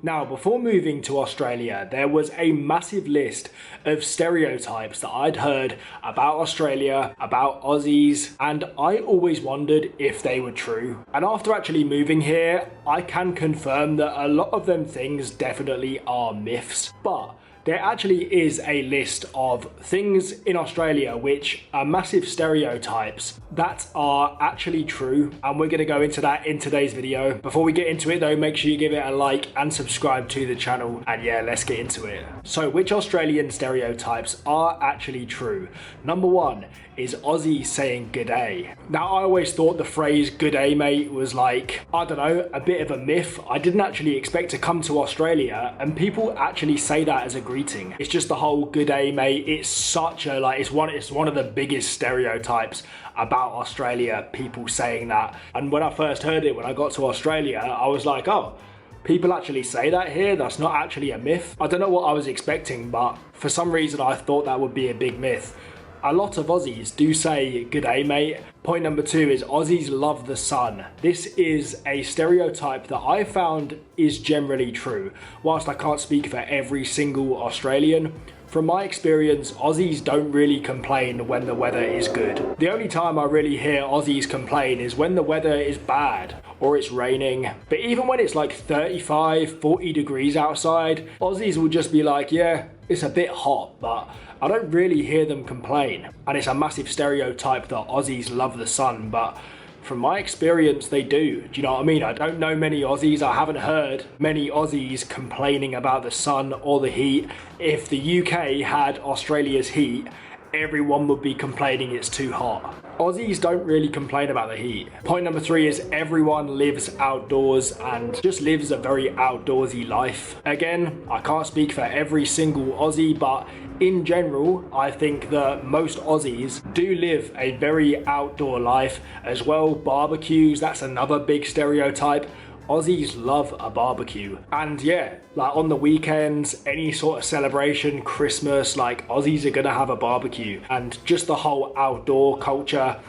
Now, before moving to Australia, there was a massive list of stereotypes that I'd heard about Australia, about Aussies, and I always wondered if they were true. And after actually moving here, I can confirm that a lot of them things definitely are myths, but there actually is a list of things in Australia which are massive stereotypes that are actually true, and we're going to go into that in today's video. Before we get into it though, make sure you give it a like and subscribe to the channel, and yeah, let's get into it. So which Australian stereotypes are actually true? Number one is Aussie saying g'day. Now, I always thought the phrase g'day mate was like, I don't know, a bit of a myth. I didn't actually expect to come to Australia and people actually say that as a greeting. It's just the whole g'day mate. It's such a it's one of the biggest stereotypes about Australia, people saying that. And when I first heard it, when I got to Australia, I was like, oh, people actually say that here? That's not actually a myth. I don't know what I was expecting, but for some reason I thought that would be a big myth. A lot of Aussies do say g'day mate. Point number two is Aussies love the sun. This is a stereotype that I found is generally true. Whilst I can't speak for every single Australian, from my experience, Aussies don't really complain when the weather is good. The only time I really hear Aussies complain is when the weather is bad or it's raining. But even when it's like 35, 40 degrees outside, Aussies will just be like, yeah, it's a bit hot, but I don't really hear them complain. And it's a massive stereotype that Aussies love the sun, but from my experience, they do. Do you know what I mean? I don't know many Aussies. I haven't heard many Aussies complaining about the sun or the heat. If the UK had Australia's heat, everyone would be complaining it's too hot. Aussies don't really complain about the heat. Point number three is everyone lives outdoors and just lives a very outdoorsy life. Again, I can't speak for every single Aussie, but in general, I think that most Aussies do live a very outdoor life as well. Barbecues, that's another big stereotype. Aussies love a barbecue. And yeah, like on the weekends, any sort of celebration, Christmas, like Aussies are gonna have a barbecue. And just the whole outdoor culture,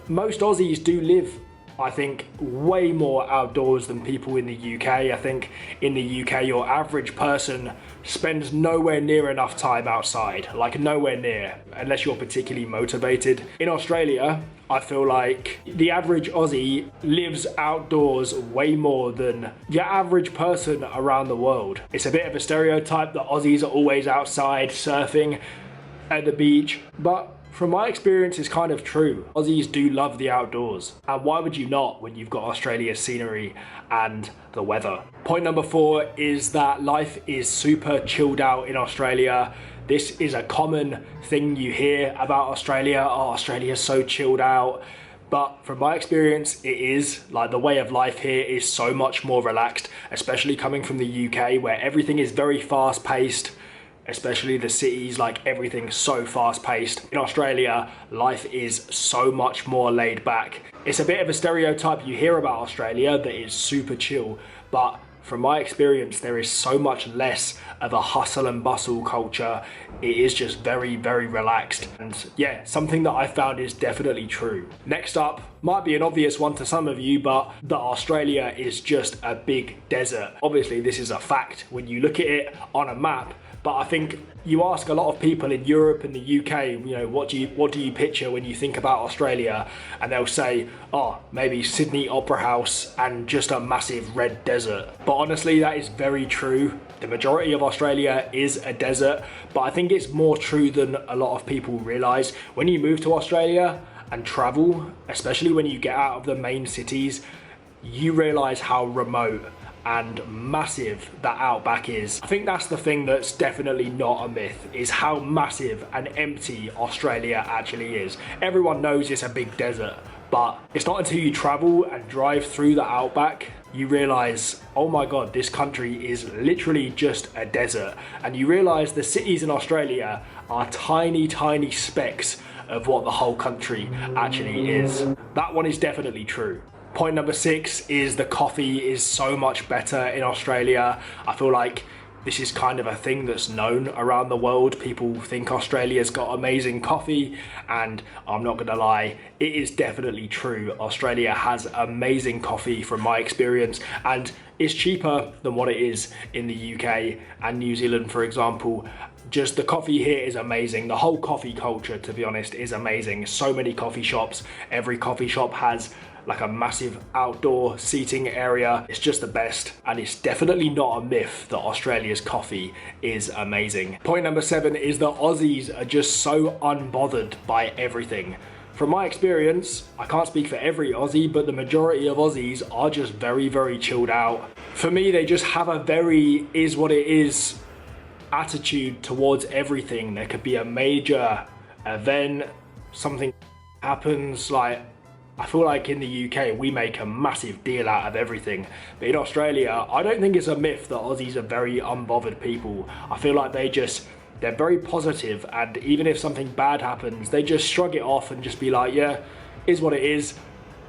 most Aussies do live, I think, way more outdoors than people in the UK. I think in the UK, your average person spends nowhere near enough time outside, like nowhere near, unless you're particularly motivated. In Australia, I feel like the average Aussie lives outdoors way more than your average person around the world. It's a bit of a stereotype that Aussies are always outside surfing at the beach, but from my experience, it's kind of true. Aussies do love the outdoors. And why would you not when you've got Australia's scenery and the weather? Point number four is that life is super chilled out in Australia. This is a common thing you hear about Australia. Oh, Australia's so chilled out. But from my experience, it is. Like, the way of life here is so much more relaxed, especially coming from the UK where everything is very fast paced. Especially the cities, like everything's so fast paced. In Australia, life is so much more laid back. It's a bit of a stereotype you hear about Australia that is super chill, but from my experience, there is so much less of a hustle and bustle culture. It is just very, very relaxed. And yeah, something that I found is definitely true. Next up, might be an obvious one to some of you, but that Australia is just a big desert. Obviously, this is a fact when you look at it on a map. But I think you ask a lot of people in Europe and the UK, you know, what do you picture when you think about Australia? And they'll say, oh, maybe Sydney Opera House and just a massive red desert. But honestly, that is very true. The majority of Australia is a desert, but I think it's more true than a lot of people realise. When you move to Australia and travel, especially when you get out of the main cities, you realise how remote and massive that outback is. I think that's the thing that's definitely not a myth, is how massive and empty Australia actually is. Everyone knows it's a big desert, but it's not until you travel and drive through the outback you realise, oh my god, this country is literally just a desert. And you realise the cities in Australia are tiny, tiny specks of what the whole country actually is. That one is definitely true. Point number 6 is the coffee is so much better in Australia. I feel like This is kind of a thing that's known around the world. People think Australia's got amazing coffee, and I'm not gonna lie, it is definitely true. Australia has amazing coffee from my experience, and it's cheaper than what it is in the UK and New Zealand, for example. Just the coffee here is amazing. The whole coffee culture, to be honest, is amazing. So many coffee shops. Every coffee shop has like a massive outdoor seating area. It's just the best, and it's definitely not a myth that Australia's coffee is amazing. Point number 7 is that Aussies are just so unbothered by everything. From my experience, I can't speak for every Aussie, but the majority of Aussies are just very, very chilled out. For me, they just have a very is what it is attitude towards everything. There could be a major event, something happens, like I feel like in the UK we make a massive deal out of everything, but in Australia I don't think it's a myth that Aussies are very unbothered people. I feel like they're very positive, and even if something bad happens they just shrug it off and just be like, yeah, is what it is,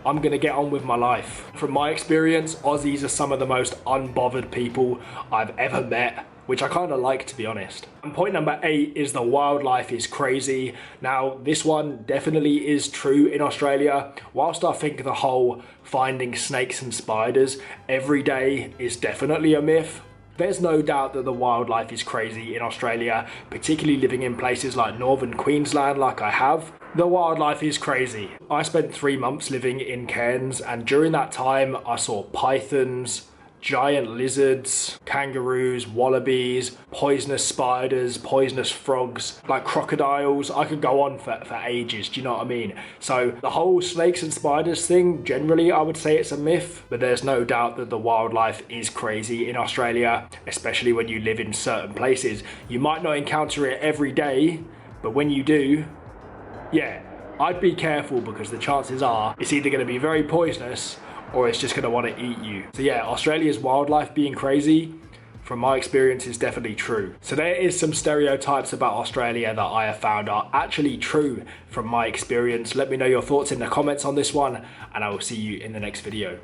I'm gonna get on with my life. From my experience, Aussies are some of the most unbothered people I've ever met, which I kind of like, to be honest. And point number 8 is the wildlife is crazy. Now, this one definitely is true in Australia. Whilst I think the whole finding snakes and spiders every day is definitely a myth, there's no doubt that the wildlife is crazy in Australia, particularly living in places like northern Queensland like I have. The wildlife is crazy. I spent 3 months living in Cairns, and during that time I saw pythons, giant lizards, kangaroos, wallabies, poisonous spiders, poisonous frogs, like crocodiles. I could go on for ages, do you know what I mean? So the whole snakes and spiders thing, generally I would say it's a myth, but there's no doubt that the wildlife is crazy in Australia, especially when you live in certain places. You might not encounter it every day, but when you do, yeah, I'd be careful, because the chances are it's either going to be very poisonous or it's just going to want to eat you. So yeah, Australia's wildlife being crazy, from my experience, is definitely true. So there is some stereotypes about Australia that I have found are actually true from my experience. Let me know your thoughts in the comments on this one, and I will see you in the next video.